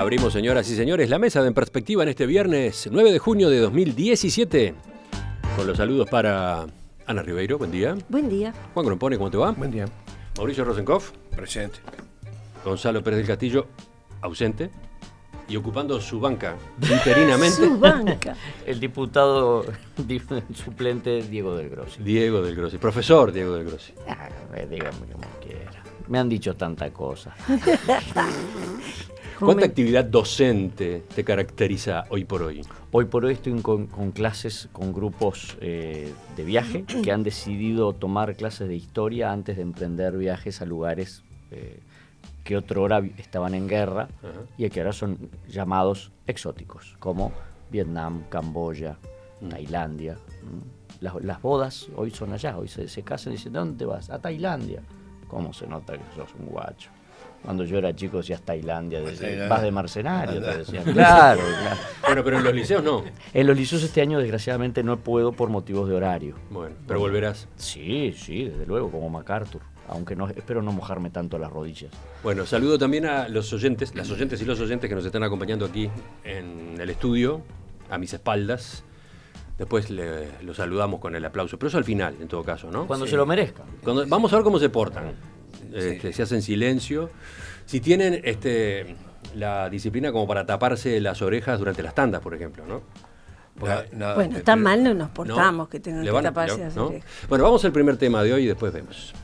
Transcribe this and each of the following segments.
Abrimos, señoras y señores, la mesa de En Perspectiva en este viernes 9 de junio de 2017. Con los saludos para Ana Ribeiro, buen día. Buen día. Juan Grompone, ¿cómo te va? Buen día. Mauricio Rosenkopf. Presente. Gonzalo Pérez del Castillo, ausente. Y ocupando su banca interinamente. Su banca. El diputado suplente Diego del Grossi. Diego del Grossi, profesor Diego del Grossi. Dígame como quiera. Me han dicho tanta cosa. ¿Cuánta actividad docente te caracteriza hoy por hoy? Hoy por hoy estoy con clases, con grupos de viaje que han decidido tomar clases de historia antes de emprender viajes a lugares que otrora estaban en guerra. Ajá. Y que ahora son llamados exóticos, como Vietnam, Camboya, Tailandia. Las bodas hoy son allá, hoy se casan y dicen, ¿dónde vas? A Tailandia. ¿Cómo se nota que sos un guacho? Cuando yo era chico decías Tailandia, vas de mercenario, te decían. Claro. Bueno, pero en los liceos no. En los liceos este año desgraciadamente no puedo por motivos de horario. Bueno, pero volverás. Sí, desde luego, como MacArthur. Aunque no, espero no mojarme tanto las rodillas. Bueno, saludo también a los oyentes, las oyentes y los oyentes que nos están acompañando aquí en el estudio, a mis espaldas. Después los saludamos con el aplauso, pero eso al final, en todo caso, ¿no? Cuando se lo merezcan. Vamos a ver cómo se portan. Si hacen silencio, si tienen la disciplina como para taparse las orejas durante las tandas, por ejemplo, ¿no? Bueno, tan mal no nos portamos que tengan que taparse las orejas. Bueno, vamos al primer tema de hoy y después vemos.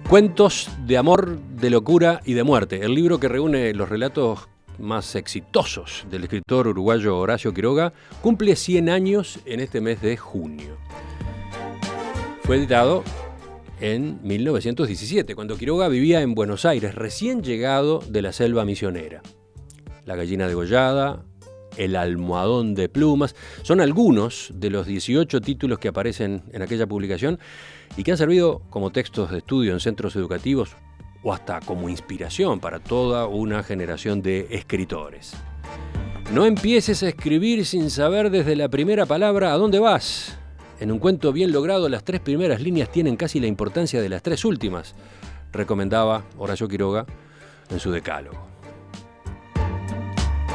Cuentos de amor, de locura y de muerte. El libro que reúne los relatos más exitosos del escritor uruguayo Horacio Quiroga cumple 100 años en este mes de junio. Fue editado en 1917, cuando Quiroga vivía en Buenos Aires, recién llegado de la selva misionera. La gallina degollada, El almohadón de plumas, son algunos de los 18 títulos que aparecen en aquella publicación y que han servido como textos de estudio en centros educativos o hasta como inspiración para toda una generación de escritores. No empieces a escribir sin saber desde la primera palabra a dónde vas. En un cuento bien logrado, las 3 primeras líneas tienen casi la importancia de las 3 últimas, recomendaba Horacio Quiroga en su decálogo.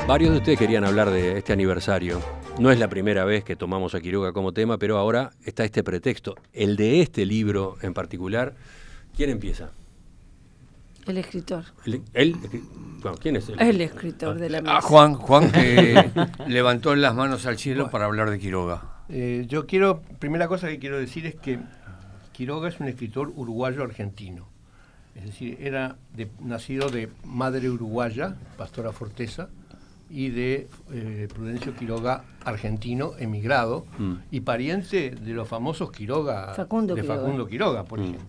Varios de ustedes querían hablar de este aniversario. No es la primera vez que tomamos a Quiroga como tema, pero ahora está este pretexto, el de este libro en particular. ¿Quién empieza? El escritor. Bueno, ¿quién es él? El escritor de la mesa. Juan que levantó las manos al cielo para hablar de Quiroga. Primera cosa que quiero decir es que Quiroga es un escritor uruguayo-argentino. Es decir, era nacido de madre uruguaya, Pastora Forteza, y de Prudencio Quiroga, argentino, emigrado, y pariente de los famosos Facundo Quiroga, por ejemplo.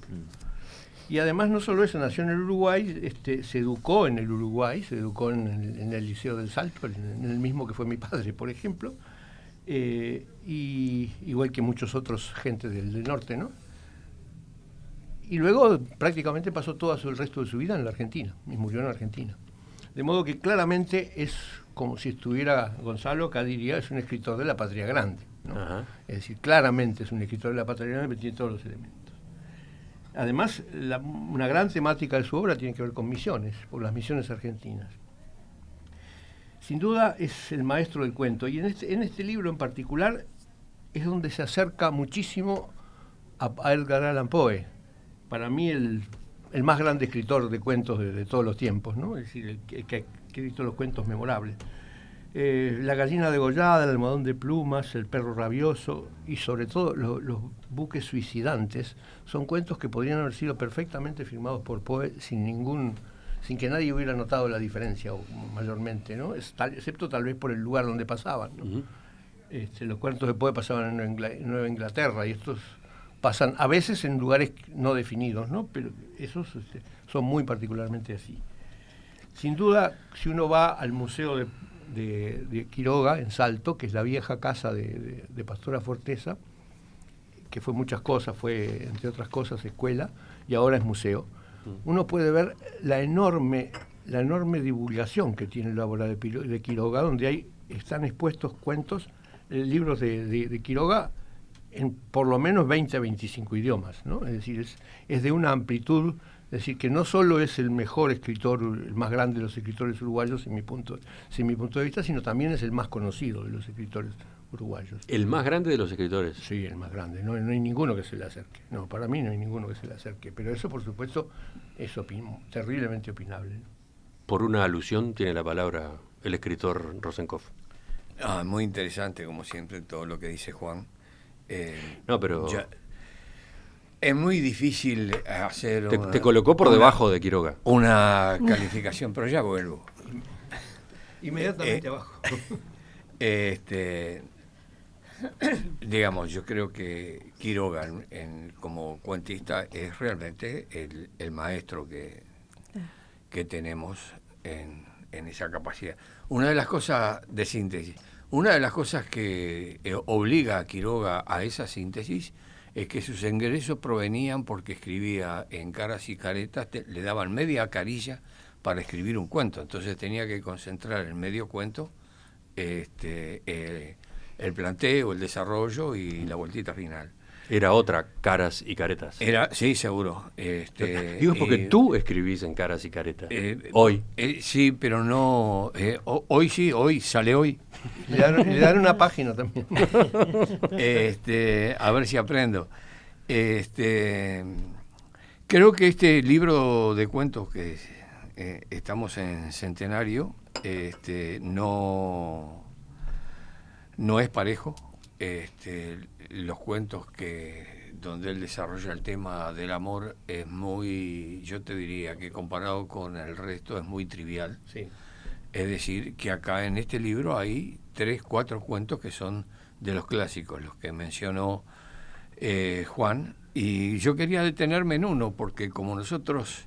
Y además no solo eso, nació en el Uruguay, se educó en el Uruguay, se educó en el Liceo del Salto, en el mismo que fue mi padre, por ejemplo, y igual que muchos otros gente del norte, ¿no? Y luego prácticamente pasó todo el resto de su vida en la Argentina, y murió en Argentina. De modo que claramente es como si estuviera Gonzalo, acá diría, es un escritor de la patria grande, ¿no? Es decir, claramente es un escritor de la patria grande, pero tiene todos los elementos. Además, una gran temática de su obra tiene que ver con misiones, por las misiones argentinas. Sin duda es el maestro del cuento, y en este libro en particular es donde se acerca muchísimo a Edgar Allan Poe. Para mí el más grande escritor de cuentos de todos los tiempos, ¿no? Es decir, el que ha escrito los cuentos memorables. La gallina degollada, el almohadón de plumas, el perro rabioso y sobre todo los buques suicidantes son cuentos que podrían haber sido perfectamente firmados por Poe sin que nadie hubiera notado la diferencia mayormente, ¿no? Excepto tal vez por el lugar donde pasaban, ¿no? Uh-huh. Los cuentos de Poe pasaban en Nueva Inglaterra y estos pasan a veces en lugares no definidos, ¿no? Pero esos son muy particularmente así. Sin duda, si uno va al museo de Quiroga en Salto, que es la vieja casa de Pastora Forteza, que fue muchas cosas, fue entre otras cosas escuela y ahora es museo, uno puede ver la enorme divulgación que tiene la obra de Quiroga, donde están expuestos cuentos, libros de Quiroga en por lo menos 20 a 25 idiomas, ¿no? Es decir, es de una amplitud Es decir, que no solo es el mejor escritor, el más grande de los escritores uruguayos, sin mi punto de vista, sino también es el más conocido de los escritores uruguayos. ¿El más grande de los escritores? Sí, el más grande. No hay ninguno que se le acerque. No, para mí no hay ninguno que se le acerque. Pero eso, por supuesto, es terriblemente opinable, ¿no? Por una alusión tiene la palabra el escritor Rosenkopf. Muy interesante, como siempre, todo lo que dice Juan. No, pero... Es muy difícil hacer... Te colocó por debajo de Quiroga. Una calificación, pero ya vuelvo. Inmediatamente abajo. Digamos, yo creo que Quiroga, como cuentista, es realmente el maestro que tenemos en esa capacidad. Una de las cosas de síntesis, una de las cosas que obliga a Quiroga a esa síntesis es que sus ingresos provenían porque escribía en Caras y Caretas, le daban media carilla para escribir un cuento, entonces tenía que concentrar en medio cuento el planteo, el desarrollo y la vueltita final. Era otra Caras y Caretas. Sí, seguro. Digo, porque tú escribís en Caras y Caretas. Hoy. Sí, pero no... hoy sí, hoy, sale hoy. Le dan una página también. A ver si aprendo. Creo que este libro de cuentos que estamos en centenario, no es parejo. Los cuentos donde él desarrolla el tema del amor es muy, yo te diría que comparado con el resto es muy trivial. Sí. Es decir, que acá en este libro hay 3, 4 cuentos que son de los clásicos, los que mencionó Juan, y yo quería detenerme en uno, porque como nosotros,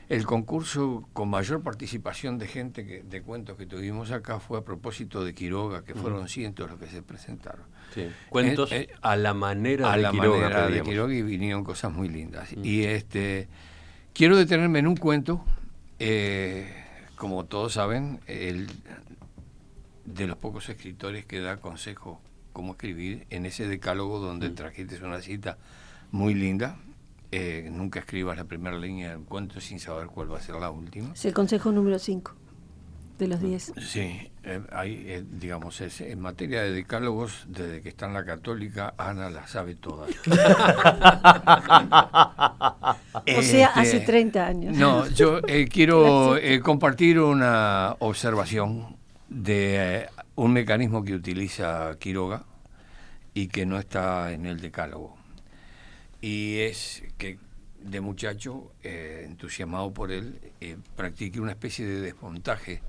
el concurso con mayor participación de gente de cuentos que tuvimos acá fue a propósito de Quiroga, que fueron cientos los que se presentaron. Sí. Cuentos a la manera de Quiroga, y vinieron cosas muy lindas. Y quiero detenerme en un cuento, como todos saben, de los pocos escritores que da consejos cómo escribir, en ese decálogo donde trajiste una cita muy linda. Nunca escribas la primera línea del cuento sin saber cuál va a ser la última. Es el consejo número 5 de los 10. Sí, digamos, en materia de decálogos, desde que está en la Católica, Ana la sabe toda. O sea, hace 30 años. No, yo quiero compartir una observación de un mecanismo que utiliza Quiroga y que no está en el decálogo. Y es que de muchacho, entusiasmado por él, practiqué una especie de desmontaje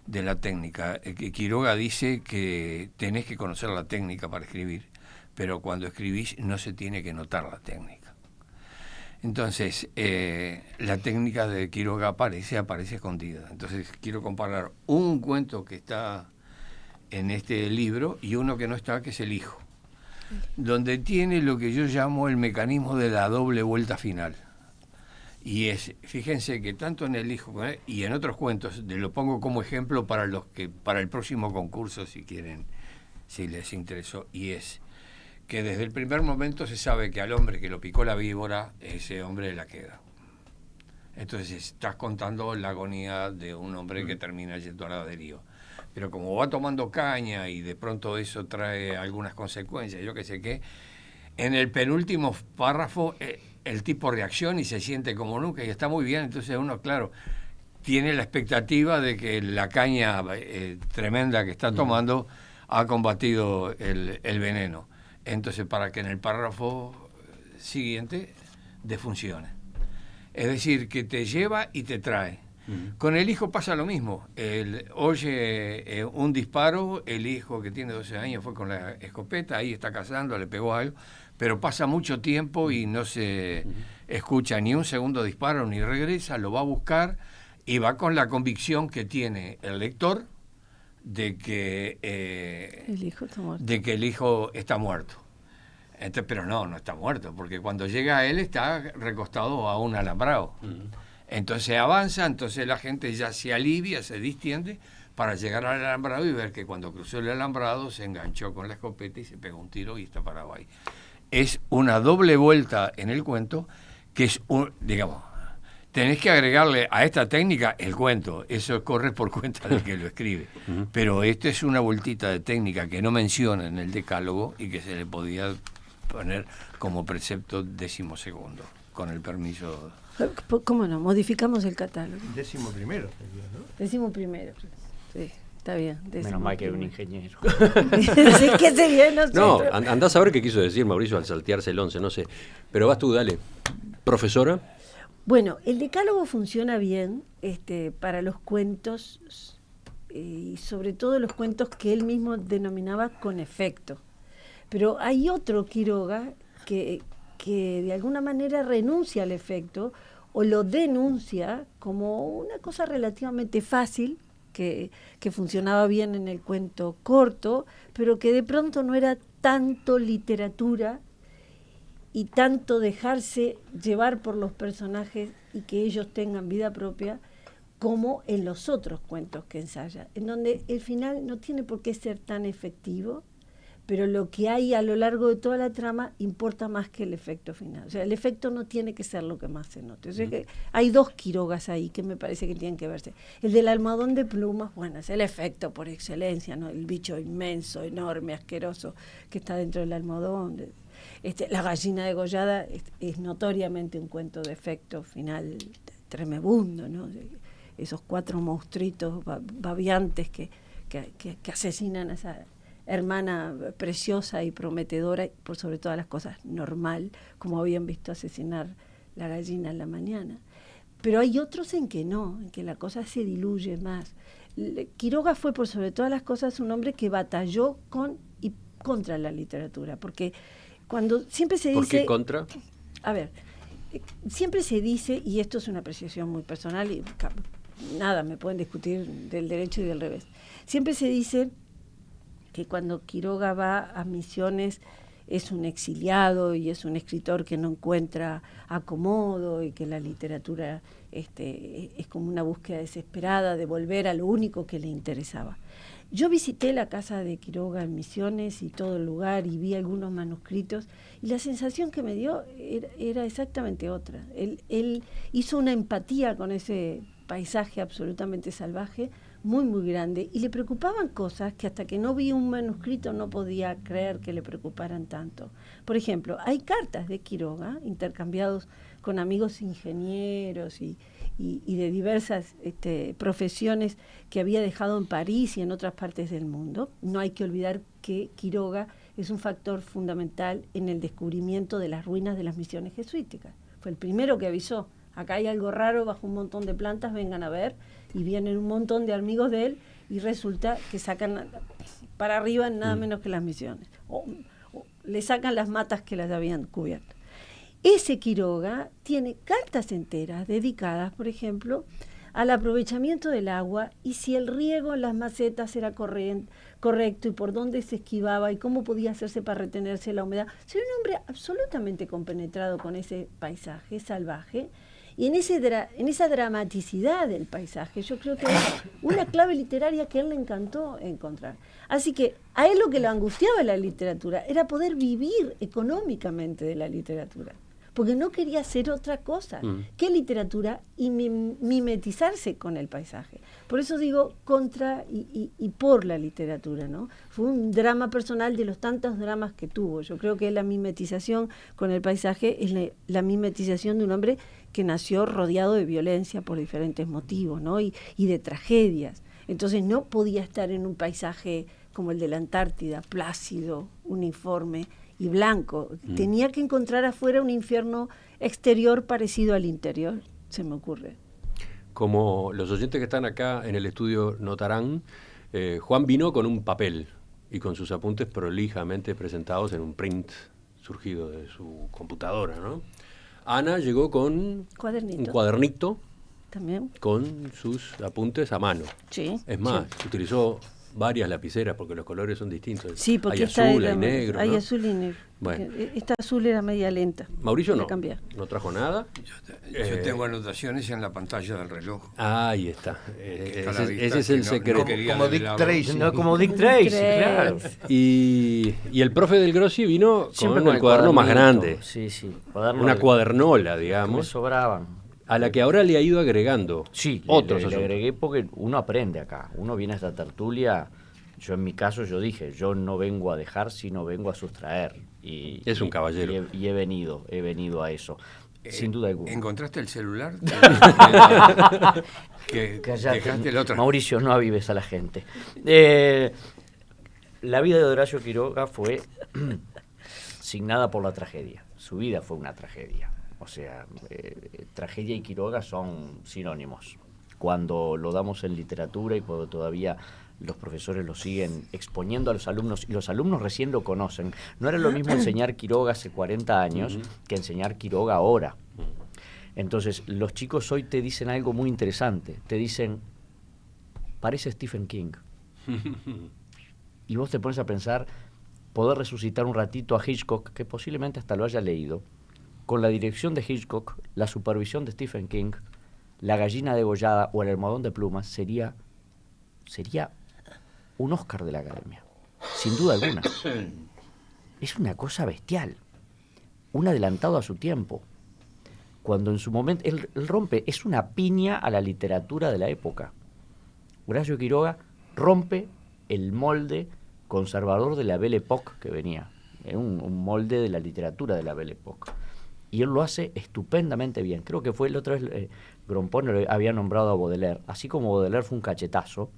de la técnica. Quiroga dice que tenés que conocer la técnica para escribir, pero cuando escribís no se tiene que notar la técnica. Entonces, la técnica de Quiroga aparece escondida. Entonces, quiero comparar un cuento que está en este libro y uno que no está, que es El hijo, donde tiene lo que yo llamo el mecanismo de la doble vuelta final. Y fíjense que tanto en El hijo y en otros cuentos, lo pongo como ejemplo para el próximo concurso, si quieren, si les interesó, y es que desde el primer momento se sabe que al hombre que lo picó la víbora, ese hombre la queda. Entonces estás contando la agonía de un hombre que termina yendo a la deriva. Pero como va tomando caña y de pronto eso trae algunas consecuencias, yo qué sé qué, en el penúltimo párrafo el tipo reacciona y se siente como nunca y está muy bien. Entonces uno, claro, tiene la expectativa de que la caña tremenda que está tomando ha combatido el veneno. Entonces, para que en el párrafo siguiente defuncione. Es decir, que te lleva y te trae. Con el hijo pasa lo mismo. Oye un disparo, el hijo que tiene 12 años fue con la escopeta, ahí está cazando, le pegó algo, pero pasa mucho tiempo y no se escucha ni un segundo disparo, ni regresa, lo va a buscar y va con la convicción que tiene el lector de que el hijo está muerto. Entonces, pero no está muerto, porque cuando llega a él está recostado a un alambrado. Entonces avanza, entonces la gente ya se alivia, se distiende para llegar al alambrado y ver que cuando cruzó el alambrado se enganchó con la escopeta y se pegó un tiro y está parado ahí. Es una doble vuelta en el cuento que es, digamos, tenés que agregarle a esta técnica el cuento. Eso corre por cuenta del que lo escribe. Pero esto es una vueltita de técnica que no menciona en el decálogo y que se le podía poner como precepto 12º, con el permiso. ¿Cómo no? Modificamos el catálogo. 11º sería, ¿no? 11º, sí. Está bien. Menos mal que era un ingeniero. Sí, ¿qué sería nosotros? No, andás a ver qué quiso decir Mauricio al saltearse el 11, no sé. Pero vas tú, dale. Profesora. Bueno, el decálogo funciona bien para los cuentos y sobre todo los cuentos que él mismo denominaba con efecto. Pero hay otro Quiroga que de alguna manera renuncia al efecto o lo denuncia como una cosa relativamente fácil, que funcionaba bien en el cuento corto, pero que de pronto no era tanto literatura y tanto dejarse llevar por los personajes y que ellos tengan vida propia como en los otros cuentos que ensaya, en donde el final no tiene por qué ser tan efectivo, pero lo que hay a lo largo de toda la trama importa más que el efecto final. O sea, el efecto no tiene que ser lo que más se note. O sea, que hay dos Quirogas ahí que me parece que tienen que verse. El del almohadón de plumas, bueno, es el efecto por excelencia, ¿no? El bicho inmenso, enorme, asqueroso que está dentro del almohadón. La gallina degollada es notoriamente un cuento de efecto final tremebundo, ¿no? Esos 4 monstruitos babiantes que asesinan a esa hermana preciosa y prometedora, y por sobre todas las cosas normal, como habían visto asesinar la gallina en la mañana. Pero hay otros en que no, en que la cosa se diluye más. Quiroga fue por sobre todas las cosas un hombre que batalló con y contra la literatura, porque cuando siempre se dice... ¿Por qué contra? A ver, siempre se dice, y esto es una apreciación muy personal, y nada, me pueden discutir del derecho y del revés, siempre se dice que cuando Quiroga va a Misiones es un exiliado y es un escritor que no encuentra acomodo y que la literatura es como una búsqueda desesperada de volver a lo único que le interesaba. Yo visité la casa de Quiroga en Misiones y todo el lugar y vi algunos manuscritos y la sensación que me dio era exactamente otra. Él hizo una empatía con ese paisaje absolutamente salvaje, muy, muy grande, y le preocupaban cosas que hasta que no vi un manuscrito no podía creer que le preocuparan tanto. Por ejemplo, hay cartas de Quiroga intercambiados con amigos ingenieros y de diversas profesiones que había dejado en París y en otras partes del mundo. No hay que olvidar que Quiroga es un factor fundamental en el descubrimiento de las ruinas de las misiones jesuíticas. Fue el primero que avisó: acá hay algo raro bajo un montón de plantas, vengan a ver. Y vienen un montón de amigos de él y resulta que sacan para arriba nada menos que las misiones. O le sacan las matas que las habían cubierto. Ese Quiroga tiene cartas enteras dedicadas, por ejemplo, al aprovechamiento del agua y si el riego en las macetas era correcto y por dónde se esquivaba y cómo podía hacerse para retenerse la humedad. Soy un hombre absolutamente compenetrado con ese paisaje salvaje. Y en esa dramaticidad del paisaje, yo creo que es una clave literaria que a él le encantó encontrar. Así que a él lo que le angustiaba en la literatura era poder vivir económicamente de la literatura, porque no quería hacer otra cosa que literatura y mimetizarse con el paisaje. Por eso digo contra y por la literatura, ¿no? Fue un drama personal de los tantos dramas que tuvo. Yo creo que la mimetización con el paisaje es la mimetización de un hombre que nació rodeado de violencia por diferentes motivos, ¿no? Y de tragedias. Entonces no podía estar en un paisaje como el de la Antártida, plácido, uniforme y blanco. Tenía que encontrar afuera un infierno exterior parecido al interior, se me ocurre. Como los oyentes que están acá en el estudio notarán, Juan vino con un papel y con sus apuntes prolijamente presentados en un print surgido de su computadora, ¿no? Ana llegó con un cuadernito también con sus apuntes a mano. Sí. Es más, utilizó varias lapiceras porque los colores son distintos. Sí, porque hay azul, hay negro. Hay ¿no? azul y negro. Bueno. Esta azul era media lenta. Mauricio no trajo nada. Yo tengo anotaciones en la pantalla del reloj. Ahí está. Ese es el secreto. Como Dick Tracy. No, como Dick Tracy, claro. Y el profe del Grossi vino con el cuaderno más grande. Sí, una cuadernola, digamos. Me sobraban. a la que ahora le ha ido agregando Sí, otros le asuntos. agregué porque uno aprende acá. Uno viene a esta tertulia. Yo en mi caso yo dije, yo no vengo a dejar, sino vengo a sustraer. Y, Es un caballero. Y he venido a eso. Sin duda alguna. ¿Encontraste el celular? que Callate, dejaste el otro. Mauricio, no avives a la gente. La vida de Horacio Quiroga fue signada por la tragedia. Su vida fue una tragedia. O sea, tragedia y Quiroga son sinónimos. Cuando lo damos en literatura y cuando todavía los profesores lo siguen exponiendo a los alumnos, y los alumnos recién lo conocen. No era lo mismo enseñar Quiroga hace 40 años que enseñar Quiroga ahora. Entonces, los chicos hoy te dicen algo muy interesante. Te dicen, parece Stephen King. Y vos te pones a pensar, poder resucitar un ratito a Hitchcock, que posiblemente hasta lo haya leído, con la dirección de Hitchcock, la supervisión de Stephen King, La gallina degollada o El almohadón de plumas, sería un Oscar de la Academia, sin duda alguna. Es una cosa bestial, un adelantado a su tiempo. Cuando en su momento, él rompe, es una piña a la literatura de la época. Horacio Quiroga rompe el molde conservador de la Belle Époque que venía, un molde de la literatura de la Belle Époque. Y él lo hace estupendamente bien. Creo que fue la otra vez, Grompone había nombrado a Baudelaire. Así como Baudelaire fue un cachetazo,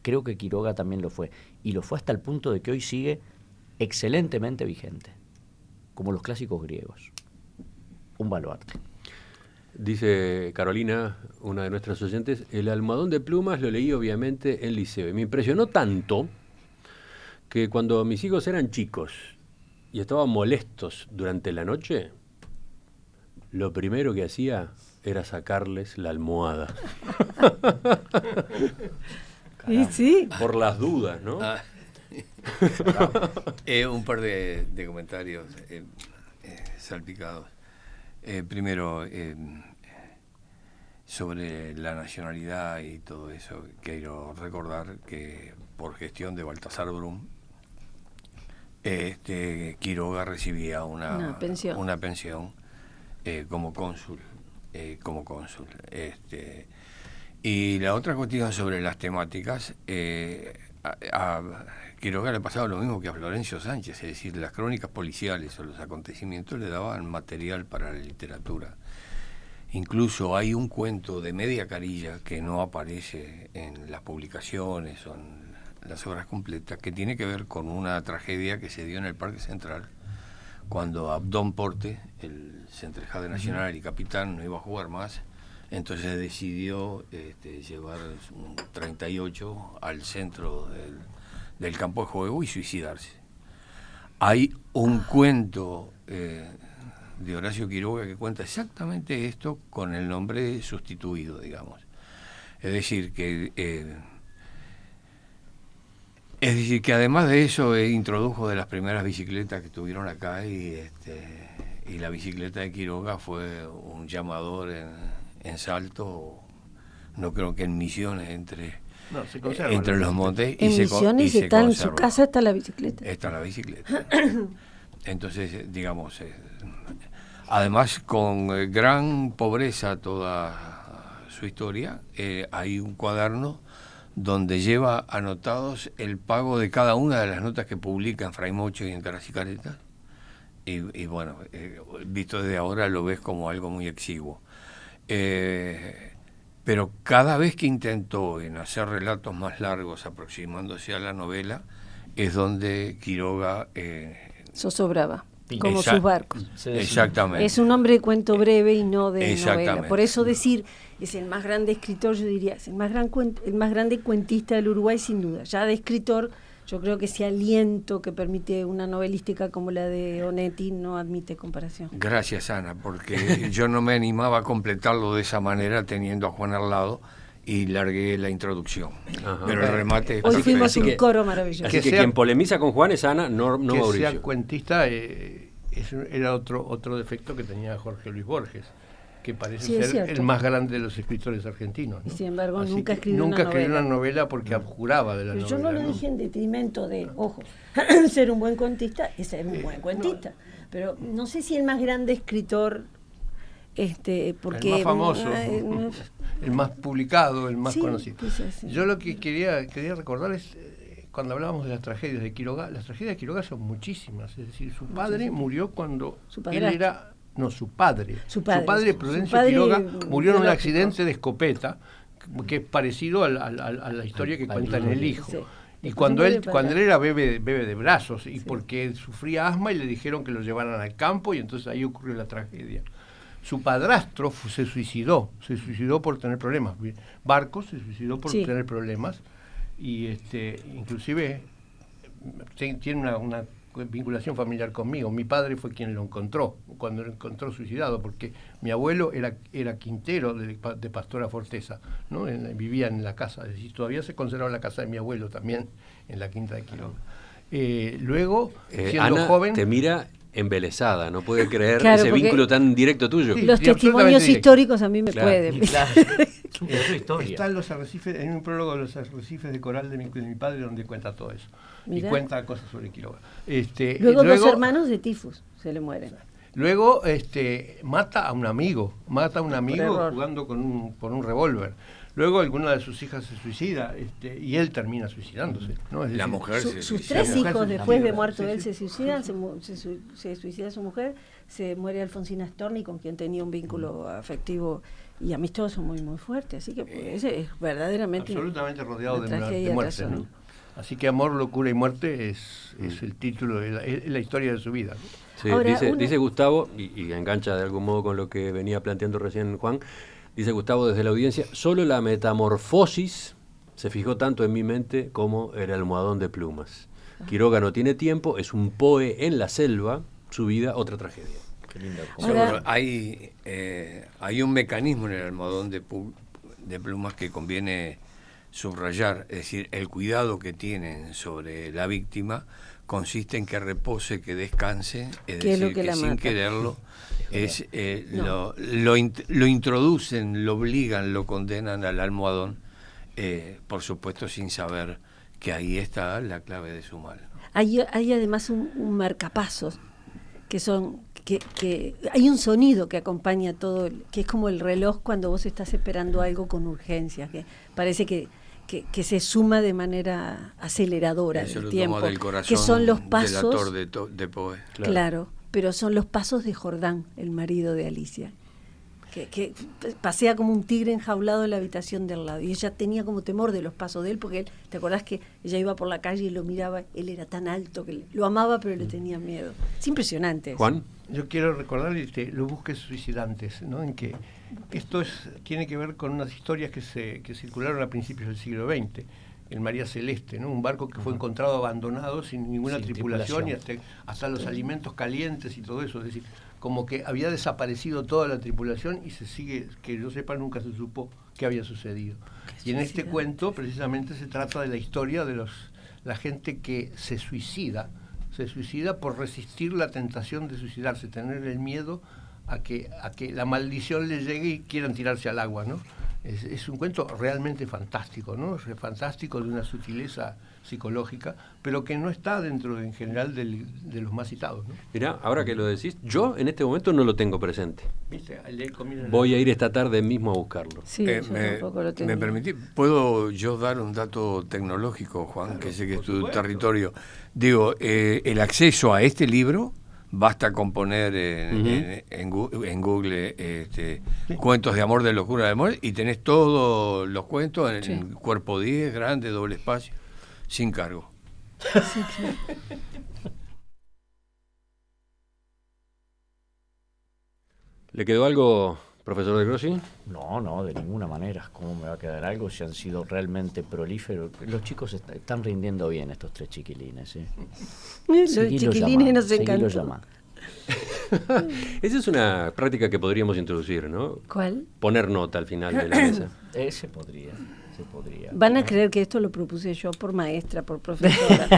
creo que Quiroga también lo fue. Y lo fue hasta el punto de que hoy sigue excelentemente vigente, como los clásicos griegos. Un baluarte. Dice Carolina, una de nuestras oyentes, El almohadón de plumas lo leí obviamente en liceo. Y me impresionó tanto que cuando mis hijos eran chicos y estaban molestos durante la noche, lo primero que hacía era sacarles la almohada. Y sí. Por las dudas, ¿no? Un par de comentarios salpicados. Primero, sobre la nacionalidad y todo eso, quiero recordar que por gestión de Baltasar Brum, Quiroga recibía una pensión como cónsul. Y la otra cuestión sobre las temáticas, a Quiroga le pasaba lo mismo que a Florencio Sánchez, es decir, las crónicas policiales o los acontecimientos le daban material para la literatura. Incluso hay un cuento de media carilla que no aparece en las publicaciones o en las obras completas, que tiene que ver con una tragedia que se dio en el Parque Central, cuando Abdón Porte, el centrejade nacional y capitán, no iba a jugar más. Entonces decidió llevar un 38 al centro del campo de juego y suicidarse. Hay un cuento de Horacio Quiroga que cuenta exactamente esto con el nombre sustituido, digamos. Es decir, que además de eso introdujo de las primeras bicicletas que tuvieron acá y la bicicleta de Quiroga fue un llamador en Salto, no creo que en Misiones entre los montes. En Misiones está en su casa, está la bicicleta. Está la bicicleta. Entonces, digamos, además con gran pobreza toda su historia, hay un cuaderno donde lleva anotados el pago de cada una de las notas que publica en Fray Mocho y en Caras y Caretas. Y bueno, visto desde ahora lo ves como algo muy exiguo. Pero cada vez que intentó en hacer relatos más largos aproximándose a la novela, es donde Quiroga zozobraba, como sus barcos. Exactamente. Es un hombre de cuento breve y no de novela. Por eso decir, es el más grande escritor, yo diría, es el más grande cuentista del Uruguay sin duda. Ya de escritor, yo creo que ese aliento que permite una novelística como la de Onetti no admite comparación. Gracias, Ana, porque yo no me animaba a completarlo de esa manera teniendo a Juan al lado y largué la introducción. Ajá. Pero el remate... Hoy fuimos un coro maravilloso. Así que quien polemiza con Juan es Ana, no Mauricio. Que sea cuentista era otro defecto que tenía Jorge Luis Borges, que parece ser el más grande de los escritores argentinos, ¿no? Y sin embargo, nunca escribió una novela porque abjuraba de la novela. Yo no lo dije en detrimento de, ojo, ser un buen cuentista es ser un buen cuentista. Pero no sé si el más grande escritor porque... El más famoso, no- el más publicado, el más Sí, conocido. quizás sí. Yo lo que quería recordar es, cuando hablábamos de las tragedias de Quiroga, las tragedias de Quiroga son muchísimas. Es decir, su padre murió cuando Su él padrastro. era... No, su padre. Su padre. Su Prudencio padre Quiroga, murió en un biológico. accidente de escopeta, que es parecido a la historia que Al cuenta en el hijo. Sí. Y Después cuando muere él, el cuando él padre. era bebé de brazos, y Sí. porque él sufría asma y le dijeron que lo llevaran al campo, y entonces ahí ocurrió la tragedia. Su padrastro se suicidó por tener problemas. Barcos se suicidó por Sí. tener problemas, y inclusive tiene una vinculación familiar conmigo. Mi padre fue quien lo encontró, cuando lo encontró suicidado, porque mi abuelo era quintero de Pastora Forteza, ¿no? Vivía en la casa, es decir, todavía se conserva la casa de mi abuelo también, en la Quinta de Quiroga. Luego, siendo Ana joven... te mira embelesada, no puede creer Claro, ese porque- vínculo tan directo tuyo. Sí. Los absolutamente testimonios directo. históricos a mí me Claro. pueden. Claro. Es su historia. Está en los arrecifes, en un prólogo de los arrecifes de coral de mi padre, donde cuenta todo eso. Mirá. Y cuenta cosas sobre Quiroga. Luego dos hermanos de tifus se le mueren. Luego mata a un amigo error. jugando con un revólver. Luego alguna de sus hijas se suicida, y él termina suicidándose, ¿no? Es La decir, mujer se Sus suicida. tres La mujer hijos, se después de suicida. muerto Sí, él, sí. se suicidan, se suicida su mujer, se muere Alfonsina Storni, con quien tenía un vínculo afectivo y amistoso muy, muy fuerte. Así que pues, ese es verdaderamente absolutamente rodeado una de tragedia muerte, ¿no? razón. Así que Amor, Locura y Muerte es el título, es la historia de su vida, ¿no? Sí, Ahora, dice Gustavo, y engancha de algún modo con lo que venía planteando recién Juan, dice Gustavo desde la audiencia, solo la metamorfosis se fijó tanto en mi mente como el almohadón de plumas. Quiroga no tiene tiempo, es un poe en la selva, su vida otra tragedia. Qué lindo. Ahora- Hay un mecanismo en el almohadón de plumas que conviene subrayar, es decir, el cuidado que tienen sobre la víctima consiste en que repose, que descanse, es Que es lo decir, que que la sin mata. quererlo No. lo introducen, lo obligan, lo condenan al almohadón, por supuesto sin saber que ahí está la clave de su mal. Hay además un marcapasos, que son que hay un sonido que acompaña todo, que es como el reloj cuando vos estás esperando algo con urgencia, que parece que se suma de manera aceleradora Eso del lo tiempo, toma del corazón que son los del pasos, autor de Poe. claro, pero son los pasos de Jordán, el marido de Alicia, que pasea como un tigre enjaulado en la habitación del lado, y ella tenía como temor de los pasos de él, porque él, ¿te acordás que ella iba por la calle y lo miraba? Él era tan alto que lo amaba, pero le tenía miedo. Es impresionante eso. Juan, Yo quiero recordar los buques suicidantes, ¿no? En que esto tiene que ver con unas historias que circularon a principios del siglo XX. El María Celeste, ¿no? Un barco que fue encontrado abandonado sin ninguna Sin tripulación, tripulación. y hasta los alimentos calientes y todo eso. Es decir, como que había desaparecido toda la tripulación y que yo sepa, nunca se supo qué había sucedido. Y en este suicida. cuento precisamente se trata de la historia de la gente que se suicida por resistir la tentación de suicidarse, tener el miedo a que la maldición les llegue y quieran tirarse al agua, ¿no? Es un cuento realmente fantástico, ¿no? Es fantástico, de una sutileza psicológica, pero que no está dentro en general de los más citados, ¿no? mirá, ahora que lo decís, yo en este momento no lo tengo presente. ¿Viste? El eco, miren. Voy a ir esta tarde mismo a buscarlo. Sí, yo tampoco lo tenía. ¿Me permitís? ¿Puedo yo dar un dato tecnológico, Juan, Claro, que sé que es por tu supuesto. territorio? Digo, el acceso a este libro, basta con poner en Google cuentos de amor, de locura, de amor, y tenés todos los cuentos en Sí. cuerpo 10, grande, doble espacio, sin cargo. ¿Le quedó algo, profesor de Grossi? No, de ninguna manera. ¿Cómo me va a quedar algo si han sido realmente prolíferos? Los chicos están rindiendo bien, estos tres chiquilines. ¿Sí? Los Seguilo chiquilines llamando, nos seguilo encantó. llamando. Esa es una práctica que podríamos introducir, ¿no? ¿Cuál? Poner nota al final de la mesa. Se podría. Van a creer que esto lo propuse yo por maestra, por profesora.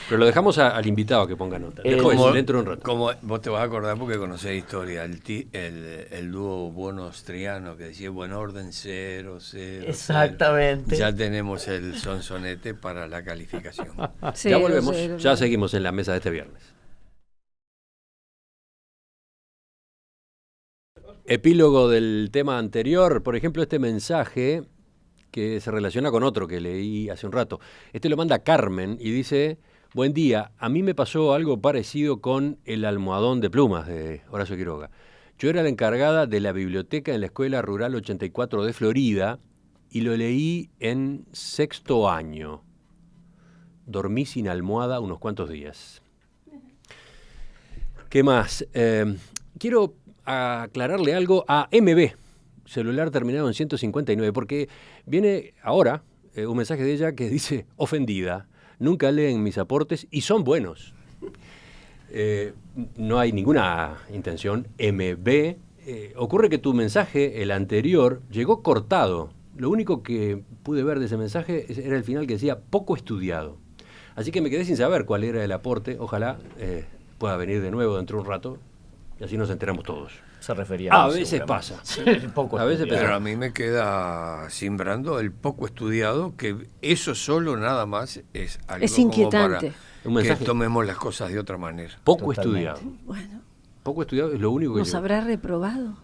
Pero lo dejamos al invitado que ponga nota. Después, Como- dentro de un rato. Como vos te vas a acordar porque conocés historia, el dúo Buono-Striano que decía buen orden 0, 0. Exactamente. Ya tenemos el sonsonete para la calificación. Ya volvemos, Cero, ya cero. seguimos en la mesa de este viernes. Epílogo del tema anterior, por ejemplo, este mensaje que se relaciona con otro que leí hace un rato. Este lo manda Carmen y dice: buen día, a mí me pasó algo parecido con El almohadón de plumas de Horacio Quiroga. Yo era la encargada de la biblioteca en la Escuela Rural 84 de Florida y lo leí en 6º año. Dormí sin almohada unos cuantos días. ¿Qué más? Quiero aclararle algo a MB, celular terminado en 159, porque viene ahora un mensaje de ella que dice: ofendida, nunca leen mis aportes y son buenos. No hay ninguna intención, MB. Ocurre que tu mensaje, el anterior, llegó cortado. Lo único que pude ver de ese mensaje era el final que decía poco estudiado. Así que me quedé sin saber cuál era el aporte. Ojalá pueda venir de nuevo dentro de un rato y así nos enteramos todos. Se refería a veces pasa. Poco a veces estudiado. Pero a mí me queda simbrando el poco estudiado, que eso solo nada más es algo Es inquietante. Un como para que mensaje. tomemos las cosas de otra manera. Poco Totalmente. estudiado. Bueno, Poco estudiado es lo único que ¿nos yo- habrá reprobado?